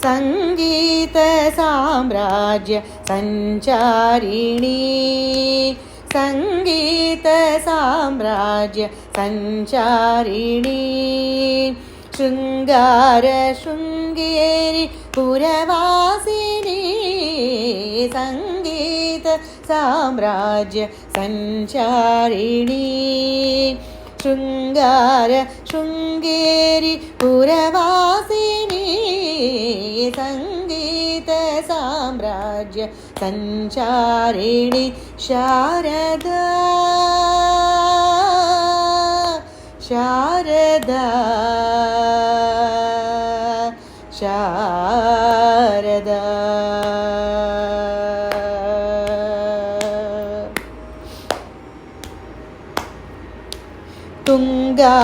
संगीत साम्राज्य संचारिणी संगीत साम्राज्य संचारिणी शृंगार शृंगेरी पुरवासिनी संगीत साम्राज्य संचारिणी शृंगार शृंगेरी पुरवासिनी संगीत साम्राज्य संचारिणी शारदा शारदा शारदा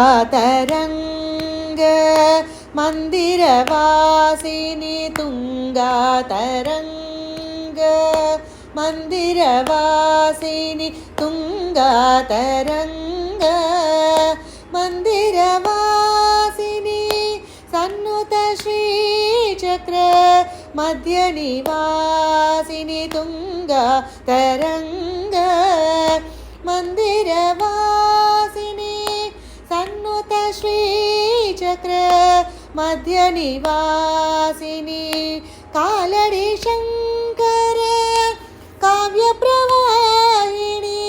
तुंगातरंग मंदिरवासिनी तुंगातरंग मंदिरवासिनी तुंगातरंग मंदिरवासिनी सन्नुत श्रीचक्र मध्यनिवासिनी तुंगातरंग मंदिरवासिनी सन्नुत श्रीचक्र मध्यनिवासिनी कालड़ी शंकर काव्यप्रवाहिनी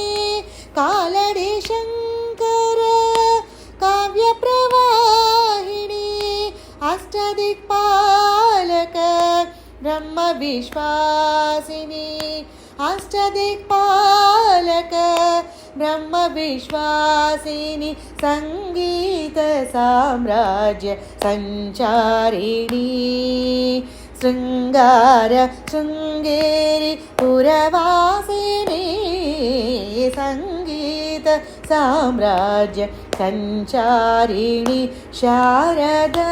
कालड़ी शंकर काव्यप्रवाहिनी अष्टदिक्पालक ब्रह्म विश्वासिनी अष्टदिक्पालक ब्रह्म विश्वासिनी संगीत साम्राज्य संचारिणी शृंगार शृंगेरी पुरवासिनी संगीत साम्राज्य संचारिणी शारदा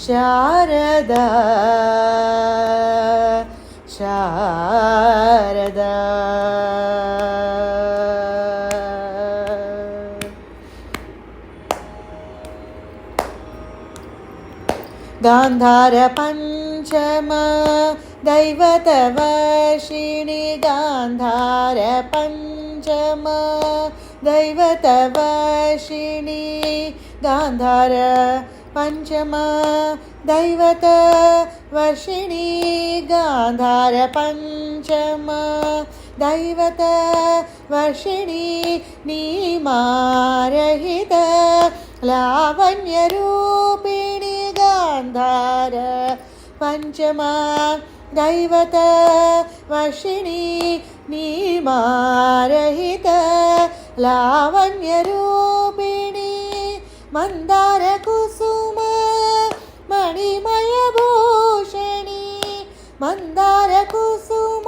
शारदा शारदा गांधार पंचम दैवतवर्षिणी गांधार पंचम दैवतवर्षिणी गांधार पंचम दैवतवर्षिणी गांधार पंचम दैवतवर्षिणी नीमारहित लावण्यरूपिणी गांधार पंचम दैवतवर्षिणी नीमारहित लावण्यरूपिणी मंदार कुसुम मणिमय भूषणी मंदार कुसुम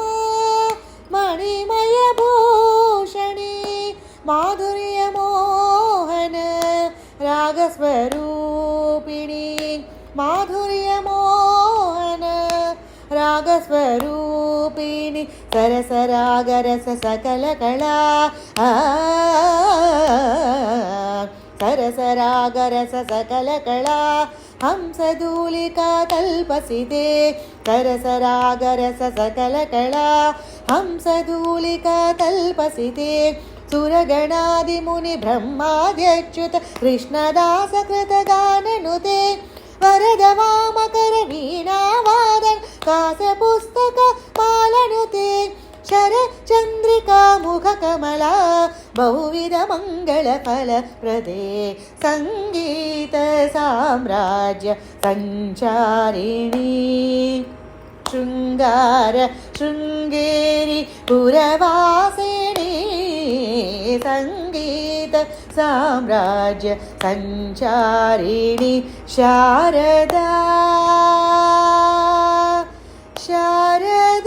मणिमय भूषणी माधुर्य मोहन रागस्वरूपिणी माधुर्य मोहन रागस्वरूपिणी सरसरागरस सकल कला सरसरागरस सकल कला हंसधूलिका तल्पसिते सरसरागरस सकल कला हंसधूलिका तल्पसिते सुरगणादिमुनि ब्रह्माद्यच्युत कृष्णदास कृतगाननुते वरद वामकर वीणावादन कासपुस्तक मालनुते शर चंद्रिका मुख कमला बहुविध मंगल फल प्रदे संगीत साम्राज्य संचारिणी शृंगार शृंगेरी पुरवासिनी संगीत साम्राज्य संचारिणी शारदा शारदा